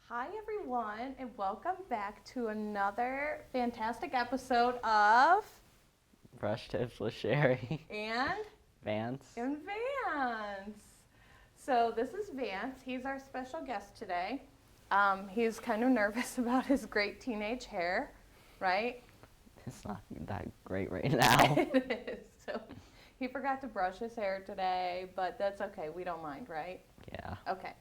Hi everyone, and welcome back to another fantastic episode of Brush Tips with Cheri. and Vance. Vance. So this is Vance. He's our special guest today. He's kind of nervous about his great teenage hair, right? It's not that great right now. It is. So he forgot to brush his hair today, but that's okay. We don't mind, right? Yeah. Okay.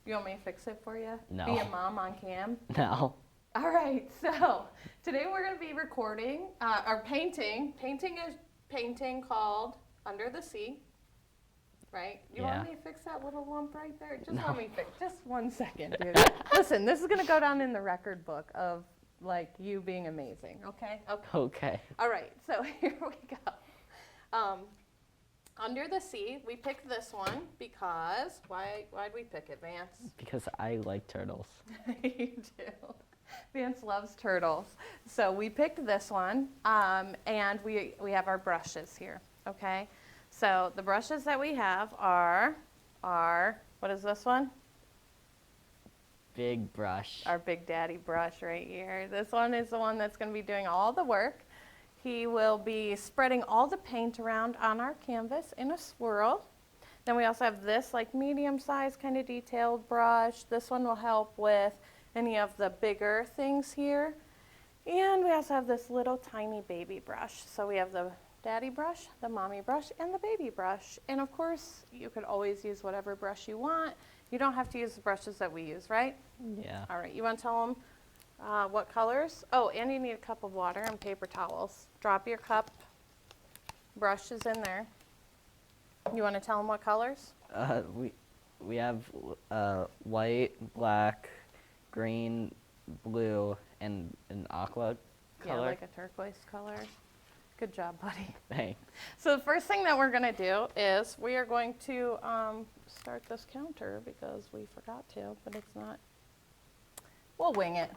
You want me to fix it for you? No. Be a mom on cam? No. All right, so today we're going to be recording, or painting. Painting a painting called Under the Sea, right? You want me to fix that little lump right there? Just let me fix, just 1 second, dude. Listen, this is going to go down in the record book of, like, you being amazing, okay? Okay. All right, so here we go. Under the Sea, we picked this one because, why'd we pick it, Vance? Because I like turtles. You do. Vance loves turtles. So we picked this one, and we have our brushes here, okay? So the brushes that we have are, what is this one? Big brush. Our Big Daddy brush right here. This one is the one that's going to be doing all the work. He will be spreading all the paint around on our canvas in a swirl. Then we also have this like medium-sized kind of detailed brush. This one will help with any of the bigger things here. And we also have this little tiny baby brush. So we have the daddy brush, the mommy brush, and the baby brush. And of course, you could always use whatever brush you want. You don't have to use the brushes that we use, right? Yeah. All right, you want to tell them what colors? Oh, and you need a cup of water and paper towels. Drop your cup, brushes in there. You want to tell them what colors? We have white, black, green, blue, and an aqua color. Yeah, like a turquoise color. Good job, buddy. Thanks. So the first thing that we're going to do is we are going to start this counter because we forgot to, but it's not. We'll wing it.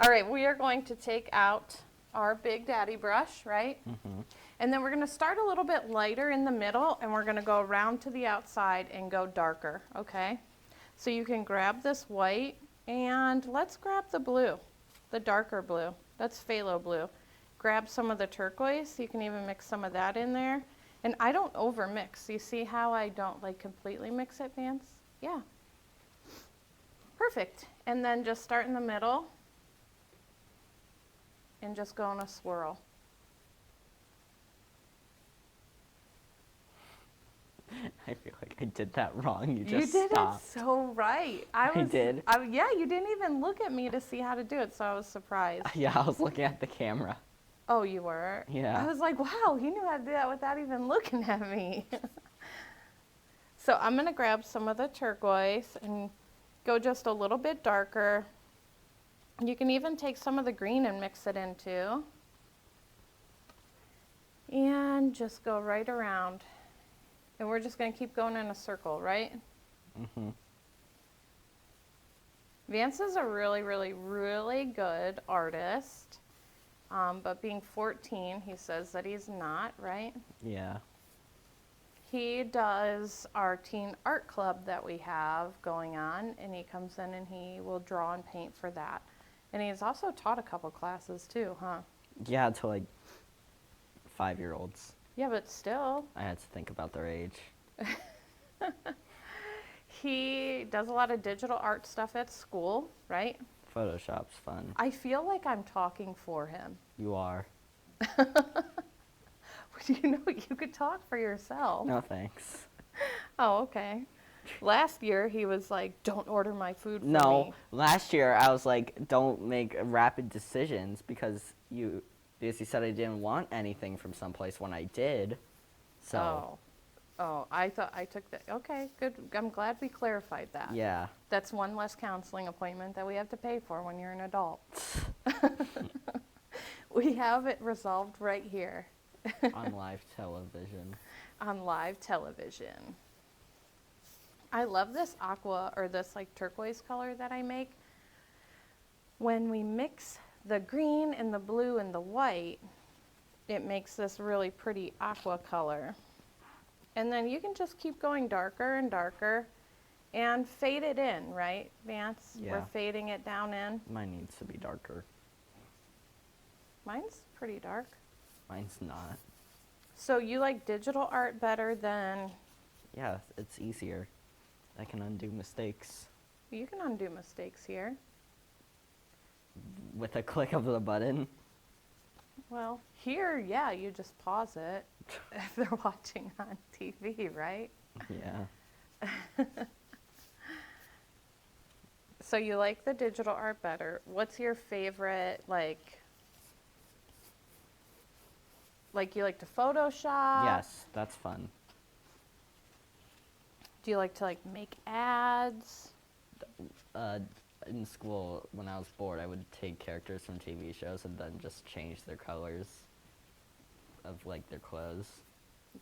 All right, we are going to take out our Big Daddy brush, right? Mm-hmm. And then we're going to start a little bit lighter in the middle, and we're going to go around to the outside and go darker, okay? So you can grab this white, and let's grab the blue, the darker blue. That's phthalo blue. Grab some of the turquoise. You can even mix some of that in there. And I don't over mix. You see how I don't like completely mix it, Vance? Yeah. Perfect. And then just start in the middle and just go in a swirl. I feel like I did that wrong. You did stopped. it so right. I did. Yeah, you didn't even look at me to see how to do it, so I was surprised. Yeah, I was looking at the camera. Oh, you were? Yeah. I was like, wow, he knew how to do that without even looking at me. So I'm going to grab some of the turquoise and go just a little bit darker. You can even take some of the green and mix it in too. And just go right around. And we're just going to keep going in a circle, right? Mm-hmm. Vance is a really, really, really good artist. But being 14, he says that he's not, right? Yeah. He does our teen art club that we have going on, and he comes in and he will draw and paint for that. And he's also taught a couple classes too, huh? Yeah, to like 5-year-olds. Yeah, but still. I had to think about their age. He does a lot of digital art stuff at school, right? Photoshop's fun. I feel like I'm talking for him. You are. You know, you could talk for yourself. No, thanks. Oh, okay. Last year, he was like, don't order my food for me. No, last year I was like, don't make rapid decisions because you said I didn't want anything from someplace when I did. So. Oh, I thought I took that. Okay, good. I'm glad we clarified that. Yeah. That's one less counseling appointment that we have to pay for when you're an adult. We have it resolved right here. On live television. On live television. I love this aqua or this like turquoise color that I make. When we mix the green and the blue and the white, it makes this really pretty aqua color. And then you can just keep going darker and darker. And fade it in, right, Vance? Yeah. We're fading it down in. Mine needs to be darker. Mine's pretty dark. Mine's not. So you like digital art better than... Yeah, it's easier. I can undo mistakes You can undo mistakes here. with a click of the button. Well, here, yeah, you just pause it if they're watching on TV, right? Yeah. So you like the digital art better. What's your favorite, like you like to Photoshop? Yes, that's fun. Do you like to like make ads? In school, when I was bored, I would take characters from TV shows and then just change their colors of like their clothes.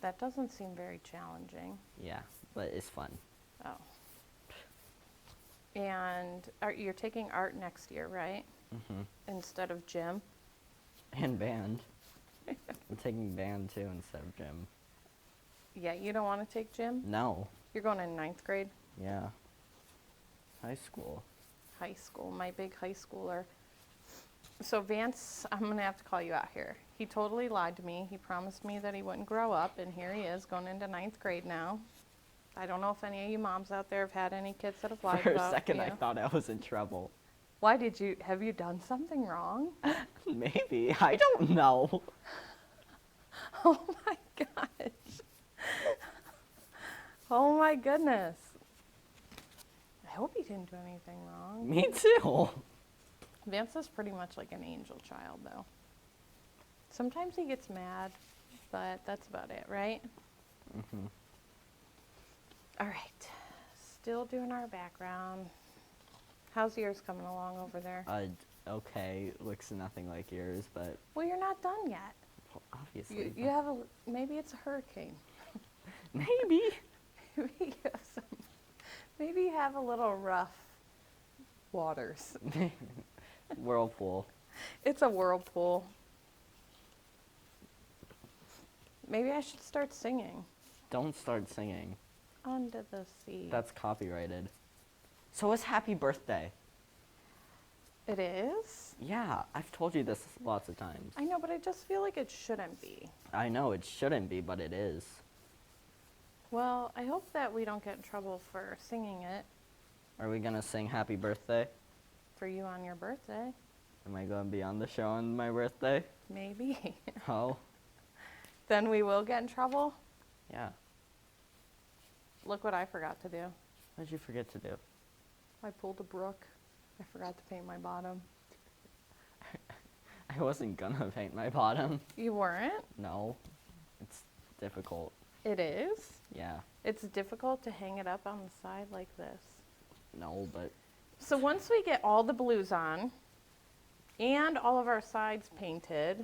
That doesn't seem very challenging. Yeah, but it's fun. Oh. And you're taking art next year, right? Hmm. Instead of gym? And band. I'm taking band too instead of gym. Yeah, you don't want to take gym? No. You're going in 9th grade? Yeah. High school. High school, my big high schooler. So Vance, I'm going to have to call you out here. He totally lied to me. He promised me that he wouldn't grow up, and here he is going into 9th grade now. I don't know if any of you moms out there have had any kids that have lied For about a second, I you. thought I was in trouble. Why have you done something wrong? Maybe. I don't know. Oh my gosh. Oh my goodness. I hope he didn't do anything wrong. Me too. Vance is pretty much like an angel child, though. Sometimes he gets mad, but that's about it, right? Hmm. All right. Still doing our background. How's yours coming along over there? Okay. Looks nothing like yours, but Well, you're not done yet. obviously. You have maybe it's a hurricane. Maybe. Maybe you have a little rough waters. Whirlpool. It's a whirlpool. Maybe I should start singing. Don't start singing. Under the sea. That's copyrighted. So it's happy birthday. It is? Yeah, I've told you this lots of times. I know, but I just feel like it shouldn't be. I know it shouldn't be, but it is. Well, I hope that we don't get in trouble for singing it Are we gonna sing happy birthday? for you on your birthday. Am I gonna be on the show on my birthday? Maybe. Oh, Then we will get in trouble. yeah. Look what I forgot to do. What did you forget to do? I pulled a brook. I forgot to paint my bottom. I wasn't gonna paint my bottom. You weren't? No, it's difficult. It is? Yeah, It's difficult to hang it up on the side like this. no, but So once we get all the blues on and all of our sides painted,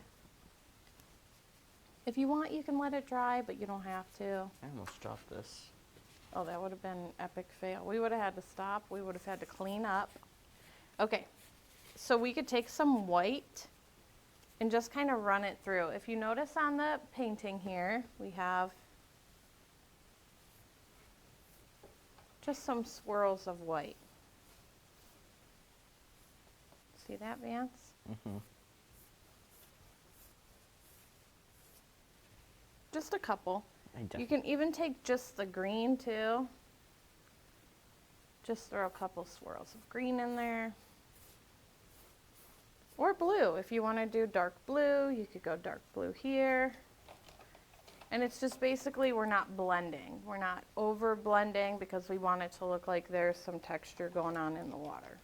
if you want, you can let it dry, but you don't have to. I almost dropped this. Oh, that would have been an epic fail. We would have had to stop. We would have had to clean up. Okay, so we could take some white and just kind of run it through. If you notice on the painting here, we have just some swirls of white. See that, Vance? Mm-hmm. Just a couple. I You definitely. can even take just the green too. Just throw a couple swirls of green in there. Or blue. If you want to do dark blue, you could go dark blue here. And it's just basically we're not blending. We're not over blending because we want it to look like there's some texture going on in the water.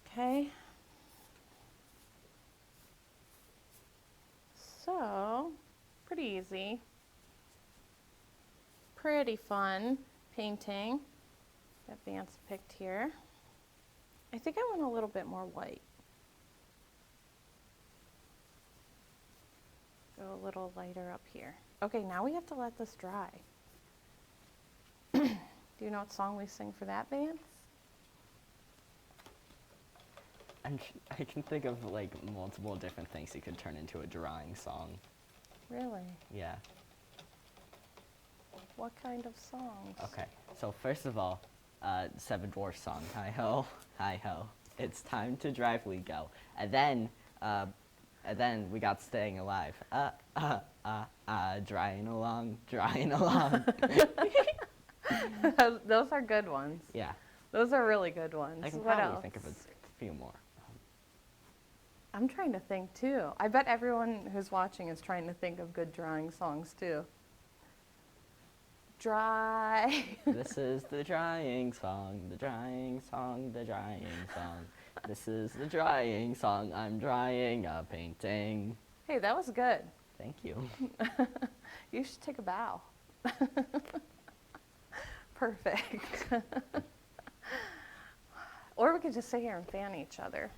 Okay. So, pretty easy. Pretty fun painting that Vance picked here. I think I want a little bit more white. Go a little lighter up here. Okay, now we have to let this dry. Do you know what song we sing for that, Vance? I can think of like multiple different things you could turn into a drawing song. Really? Yeah. What kind of songs? Okay, so first of all, Seven Dwarfs song, hi ho, hi ho. It's time to drive, we go. And then we got Staying Alive. Drying along, drying along. Those are good ones. Yeah, Those are really good ones. I can What probably else? think of a few more. I'm trying to think too. I bet everyone who's watching is trying to think of good drying songs too. Dry. This is the drying song, the drying song, the drying song. This is the drying song, I'm drying a painting. Hey, that was good. Thank you. You should take a bow. Perfect. Or we could just sit here and fan each other.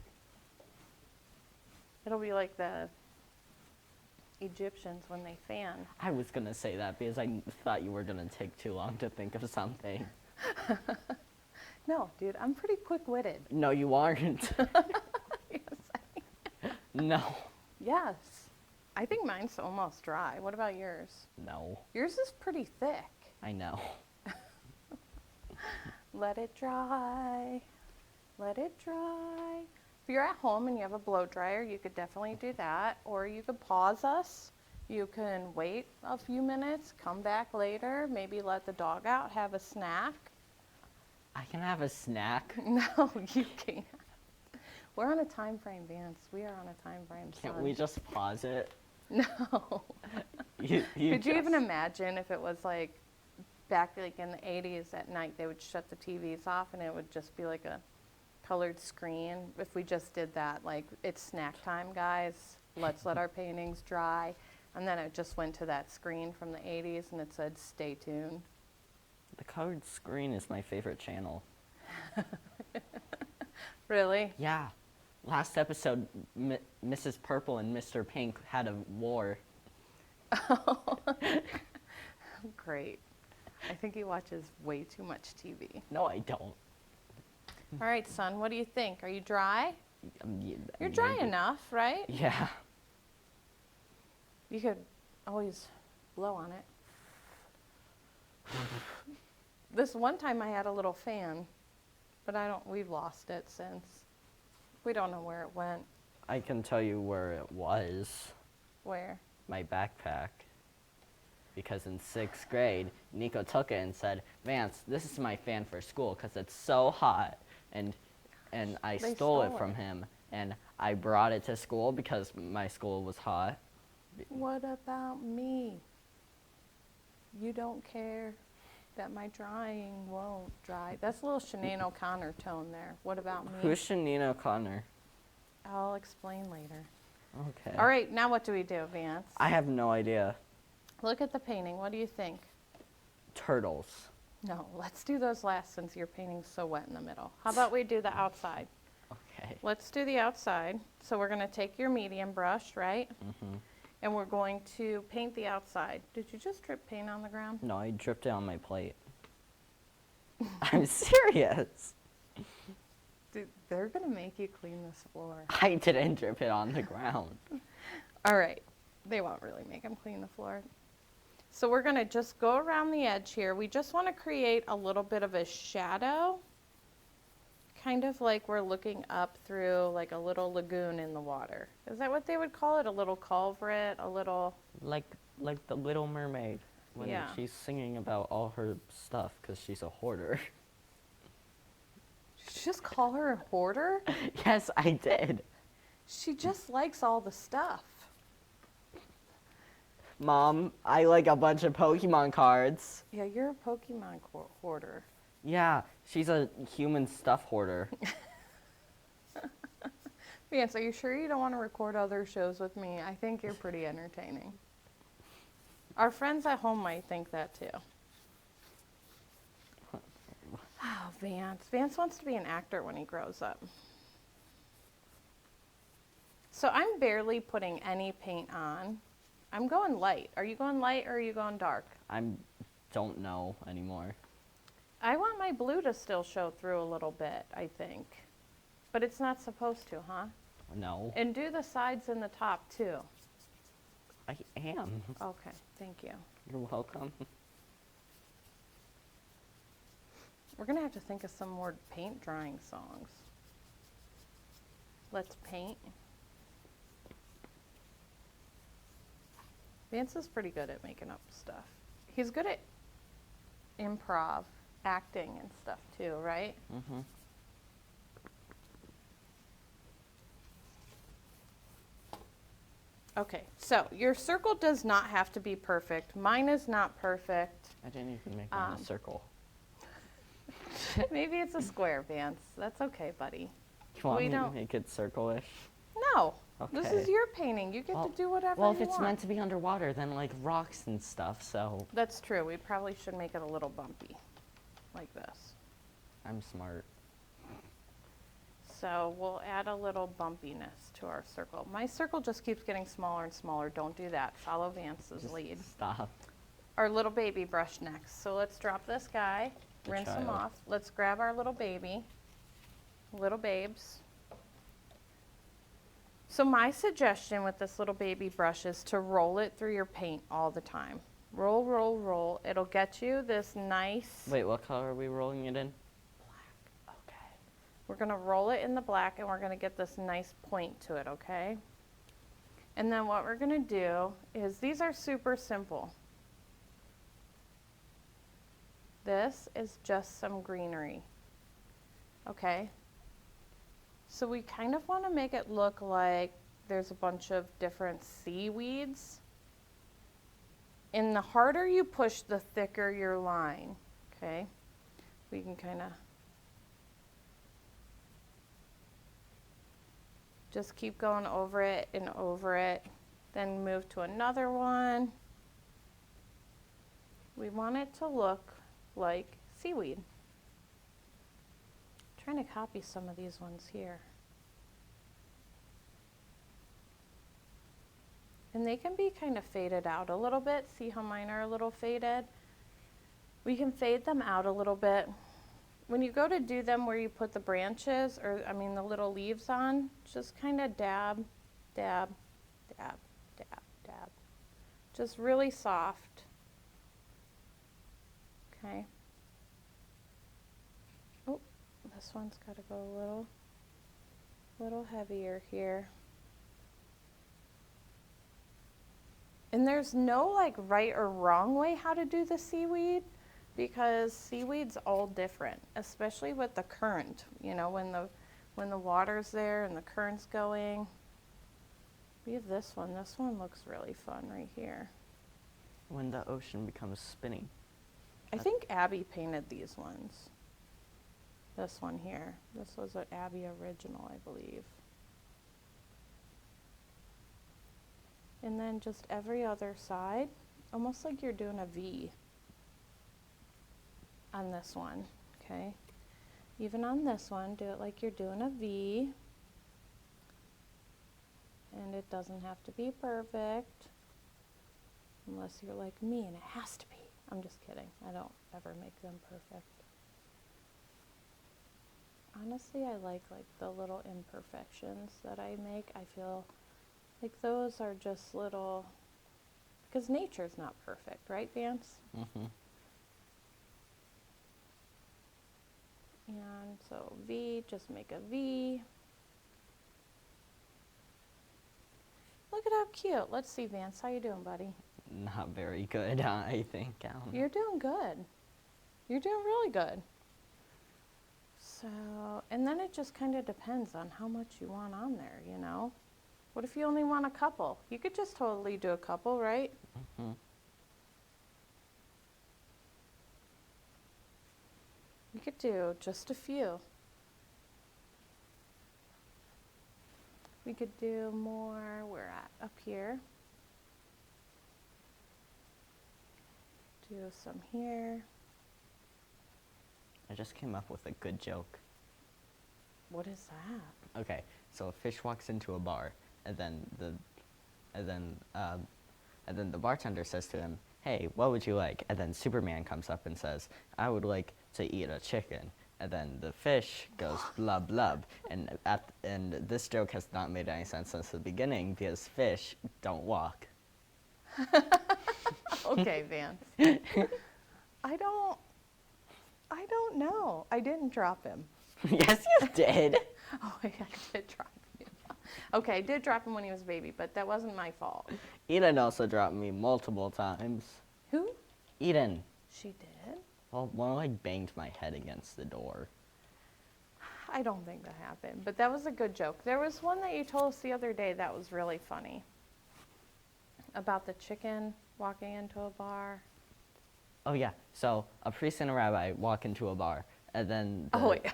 It'll be like the Egyptians when they fan. I was gonna say that because I thought you were gonna take too long to think of something. No, dude, I'm pretty quick-witted. No, you aren't. Yes. No. Yes. I think mine's almost dry. What about yours? No. Yours is pretty thick. I know. Let it dry. Let it dry. If you're at home and you have a blow dryer, you could definitely do that. Or you could pause us. You can wait a few minutes, come back later, maybe let the dog out, have a snack. I can have a snack. No, you can't. We're on a time frame, Vance. We are on a time frame, Can't son. we just pause it? No. You Could you even just- imagine if it was like back like in the 80s at night, they would shut the TVs off and it would just be like a colored screen? If we just did that, like, it's snack time, guys. Let's let our paintings dry. And then it just went to that screen from the 80s and it said, stay tuned. The colored screen is my favorite channel. Really? Yeah. Last episode, Mrs. Purple and Mr. Pink had a war. Great. I think he watches way too much TV. No, I don't. All right, son, what do you think? Are you dry? You're You're dry enough, right? Yeah. You could always blow on it. This one time I had a little fan, but we've lost it since. We don't know where it went. I can tell you where it was. Where? My backpack. Because in 6th grade, Nico took it and said, Vance, this is my fan for school because it's so hot. And I They stole it stole from it. him. And I brought it to school because my school was hot. What about me? You don't care that my drying won't dry. That's a little Sinead O'Connor tone there. What about me? Who's Sinead O'Connor? I'll explain later. Okay. All right, now what do we do, Vance? I have no idea. Look at the painting. What do you think? Turtles. No, let's do those last since your painting's so wet in the middle. How about we do the outside? Okay. Let's do the outside. So we're going to take your medium brush, right? Mm-hmm. And we're going to paint the outside. Did you just drip paint on the ground? No, I dripped it on my plate. I'm serious. Dude, they're going to make you clean this floor. I didn't drip it on the ground. All right. They won't really make them clean the floor. So we're going to just go around the edge here. We just want to create a little bit of a shadow. Kind of like we're looking up through like a little lagoon in the water. Is that what they would call it? A little culvert, a little... Like the Little Mermaid when Yeah. she's singing about all her stuff because she's a hoarder. Did you just call her a hoarder? Yes, I did. She just likes all the stuff. Mom, I like a bunch of Pokemon cards. Yeah, you're a Pokemon hoarder. Yeah, she's a human stuff hoarder. Vance, are you sure you don't want to record other shows with me? I think you're pretty entertaining. Our friends at home might think that too. Oh, Vance. Vance wants to be an actor when he grows up. So I'm barely putting any paint on. I'm going light. Are you going light or are you going dark? Don't know anymore. I want my blue to still show through a little bit, I think. But it's not supposed to, huh? No. And do the sides and the top too. I am. Okay, thank you. You're welcome. We're gonna have to think of some more paint drying songs. Let's paint. Vance is pretty good at making up stuff. He's good at improv, acting and stuff too, right? Mm-hmm. Okay, so your circle does not have to be perfect. Mine is not perfect. I didn't even make mine a circle. Maybe it's a square, Vance. That's okay, buddy. You want We me to don't- make it circle-ish? No, this is Okay. your painting. You get to do whatever Well, you if it's want. meant to be underwater, then like rocks and stuff, so That's true. We probably should make it a little bumpy, like this. I'm smart. So we'll add a little bumpiness to our circle. My circle just keeps getting smaller and smaller. Don't do that. Follow Vance's Just lead. stop. Our little baby brush next. So let's drop this guy, The rinse him child. off. Let's grab our little baby, little babes. So my suggestion with this little baby brush is to roll it through your paint all the time. Roll, roll, roll. It'll get you this nice Wait, what color are we rolling it in? black. Okay. We're gonna roll it in the black and we're gonna get this nice point to it, okay? And then what we're gonna do is, these are super simple. This is just some greenery, okay? So we kind of want to make it look like there's a bunch of different seaweeds. And the harder you push, the thicker your line, okay? We can kind of just keep going over it and over it, then move to another one. We want it to look like seaweed. Trying to copy some of these ones here. And they can be kind of faded out a little bit. See how mine are a little faded? We can fade them out a little bit. When you go to do them where you put the branches, or I mean the little leaves on, just kind of dab, dab, dab, dab, dab. Just really soft. Okay. Oh, this one's got to go a little heavier here. And there's no like right or wrong way how to do the seaweed, because seaweed's all different, especially with the current, you know, when the water's there and the current's going. We have this one. This one looks really fun right here. When the ocean becomes spinning. I think Abby painted these ones. This one here. This was an Abby original, I believe. And then just every other side, almost like you're doing a V on this one, okay? Even on this one, do it like you're doing a V. And it doesn't have to be perfect, unless you're like me and it has to be. I'm just kidding. I don't ever make them perfect. Honestly, I like the little imperfections that I make. I feel like those are just little, because nature's not perfect, right, Vance? Mm-hmm. And so V, just make a V. Look at how cute. Let's see, Vance, how you doing, buddy? Not very good, I think. You're doing good. You're doing really good. So, and then it just kind of depends on how much you want on there, you know? What if you only want a couple? You could just totally do a couple, right? Mm-hmm. You could do just a few. We could do more, we're at up here. Do some here. I just came up with a good joke. What is that? Okay, so a fish walks into a bar, and then the bartender says to him, "Hey, what would you like?" And then Superman comes up and says, "I would like to eat a chicken." And then the fish goes blub blub, and this joke has not made any sense since the beginning because fish don't walk. Okay, Vance. I don't, I don't know. I didn't drop him. Yes, you did. Oh, yeah, I did drop him. Okay, I did drop him when he was a baby, but that wasn't my fault. Eden also dropped me multiple times. Who? Eden. She did? Well, one like banged my head against the door. I don't think that happened, but that was a good joke. There was one that you told us the other day that was really funny. About the chicken walking into a bar. Oh yeah. So a priest and a rabbi walk into a bar, and then Oh, wait.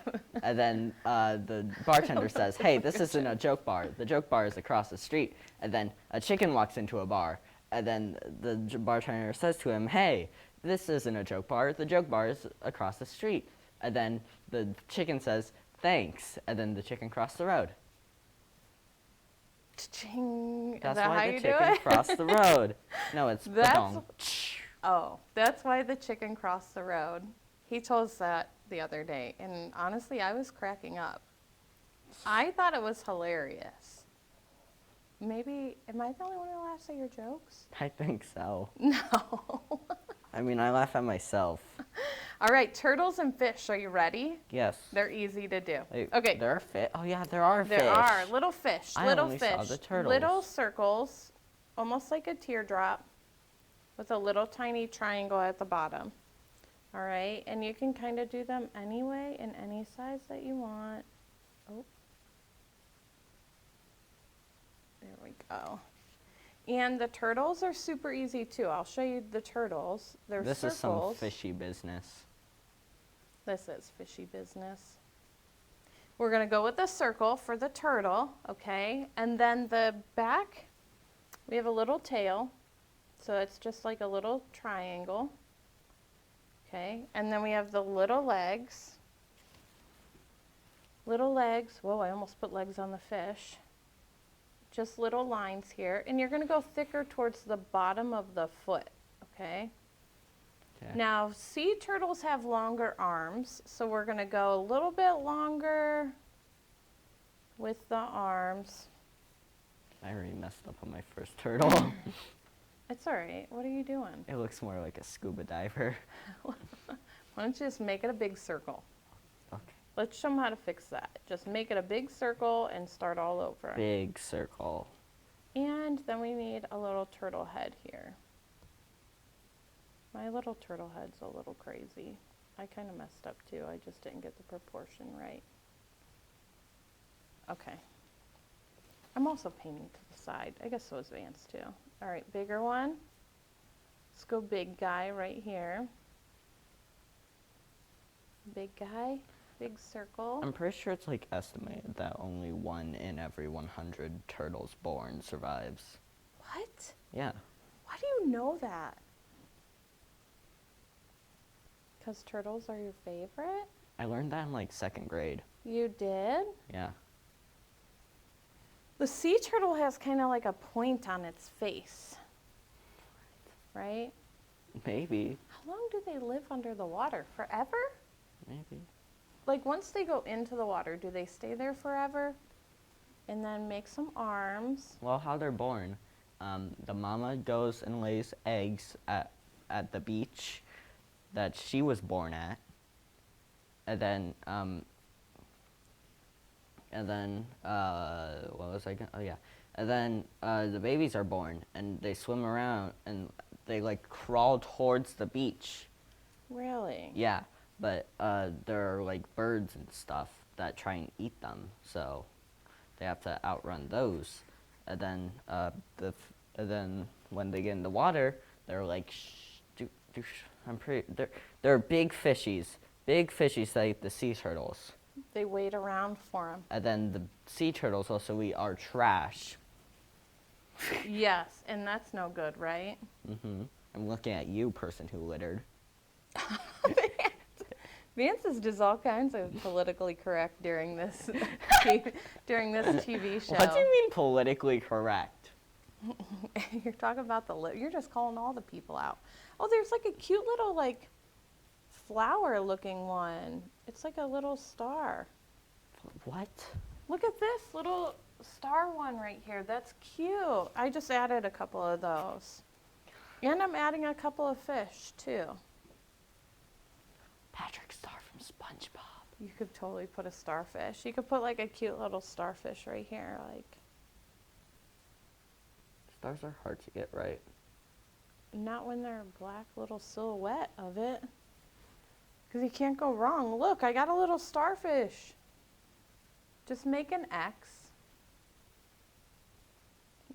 and then the bartender says, "Hey, this isn't a joke bar. The joke bar is across the street." And then a chicken walks into a bar, and then the bartender says to him, "Hey, this isn't a joke bar. The joke bar is across the street." And then the chicken says, "Thanks," and then the chicken crossed the road. Cha-ching. Is That's that how why the you do chicken it? crossed the road. No, it's That's- ba-dong. Oh, that's why the chicken crossed the road. He told us that the other day, and honestly, I was cracking up. I thought it was hilarious. Maybe, am I the only one who laughs at your jokes? I think so. No. I mean, I laugh at myself. All right, turtles and fish. Are you ready? Yes. They're easy to do. Wait, Okay. There are fish. Oh yeah, there are fish. There are little fish. I Little only fish. saw the turtles. Little circles, almost like a teardrop, with a little tiny triangle at the bottom. All right, and you can kind of do them anyway in any size that you want. Oh. There we go. And the turtles are super easy too. I'll show you the turtles. They're This is some circles. fishy business. This is fishy business. We're going to go with the circle for the turtle, okay? And then the back, we have a little tail. So it's just like a little triangle, okay? And then we have the little legs. Little legs. Whoa, I almost put legs on the fish. Just little lines here. And you're going to go thicker towards the bottom of the foot, okay? Okay. Now, sea turtles have longer arms, so we're going to go a little bit longer with the arms. I already messed up on my first turtle. It's all right. What are you doing? It looks more like a scuba diver. Why don't you just make it a big circle? Okay. Let's show them how to fix that. Just make it a big circle and start all over. Big circle. And then we need a little turtle head here. My little turtle head's a little crazy. I kind of messed up too. I just didn't get the proportion right. Okay. I'm also painting to the side. I guess so is Vance too. All right, bigger one. Let's go big guy right here. Big guy, big circle. I'm pretty sure it's like estimated that only 1 in every 100 turtles born survives. What? Yeah. Why do you know that? Because turtles are your favorite? I learned that in like 2nd grade. You did? Yeah. The sea turtle has kind of like a point on its face, right? Maybe. How long do they live under the water? Forever? Maybe. Like once they go into the water, do they stay there forever? And then make some arms. Well, how they're born. The mama goes and lays eggs at the beach that she was born at. And then, what was I gonna, oh yeah. And then, the babies are born and they swim around and they like crawl towards the beach. Really? Yeah, but, there are like birds and stuff that try and eat them, so they have to outrun those. And then, and then when they get in the water, they're like, they're big fishies like the sea turtles. They wait around for them. And then the sea turtles also eat our trash. Yes, and that's no good, right? I'm looking at you, person who littered. Vance does all kinds of politically correct during this during this TV show. What do you mean politically correct? You're talking about you're just calling all the people out. Oh, there's like a cute little like flower looking one. It's like a little star. What? Look at this little star one right here. That's cute. I just added a couple of those. And I'm adding a couple of fish too. Patrick Star from SpongeBob. You could totally put a starfish. You could put like a cute little starfish right here, like. Stars are hard to get right. Not when they're a black little silhouette of it. Because you can't go wrong. Look, I got a little starfish. Just make an X.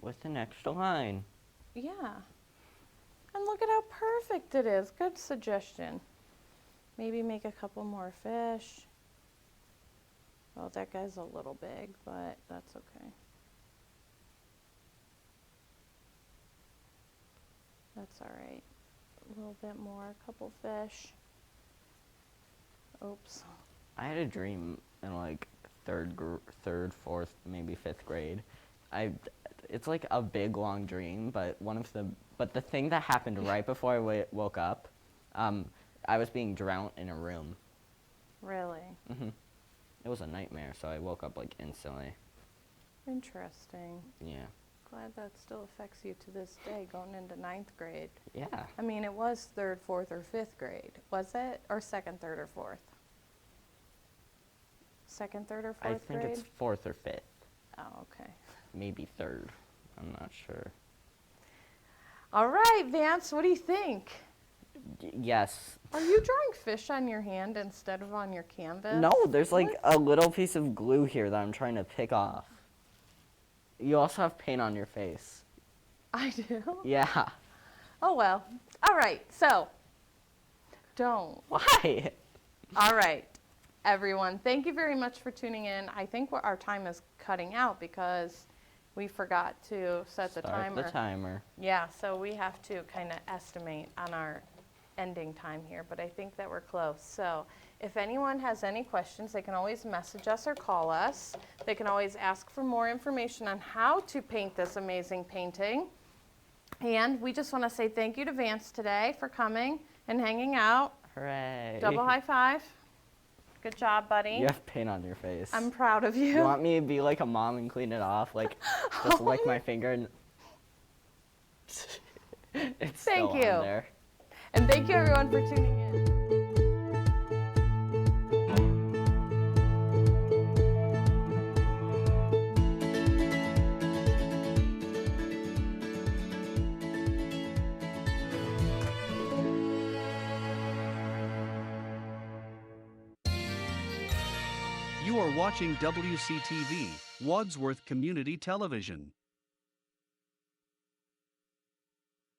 With an extra line. Yeah. And look at how perfect it is. Good suggestion. Maybe make a couple more fish. Well, that guy's a little big, but that's okay. That's all right. A little bit more, a couple fish. Oops. I had a dream in like third, fourth, maybe fifth grade. It's like a big long dream, but the thing that happened right before I woke up, I was being drowned in a room. Really? Mhm. It was a nightmare, so I woke up like instantly. Interesting. Yeah. Glad that still affects you to this day, going into ninth grade. Yeah. I mean, it was third, fourth, or fifth grade, was it? Or second, third, or fourth? Second, third, or fourth grade? I think it's fourth or fifth. Oh, okay. Maybe third. I'm not sure. All right, Vance, what do you think? Yes. Are you drawing fish on your hand instead of on your canvas? No, there's like What? a little piece of glue here that I'm trying to pick off. You also have paint on your face. I do? Yeah. Oh, well. All right, so don't. Why? All right, everyone, thank you very much for tuning in. I think our time is cutting out because we forgot to set the timer. Start the timer. Yeah, so we have to kind of estimate on our ending time here, but I think that we're close. So if anyone has any questions, they can always message us or call us. They can always ask for more information on how to paint this amazing painting. And we just want to say thank you to Vance today for coming and hanging out. Hooray. Double high five. Good job, buddy. You have paint on your face. I'm proud of you. You want me to be like a mom and clean it off? Like, just lick my finger and... It's Thank still you. on there. And thank you everyone for tuning in. You are watching WCTV, Wadsworth Community Television.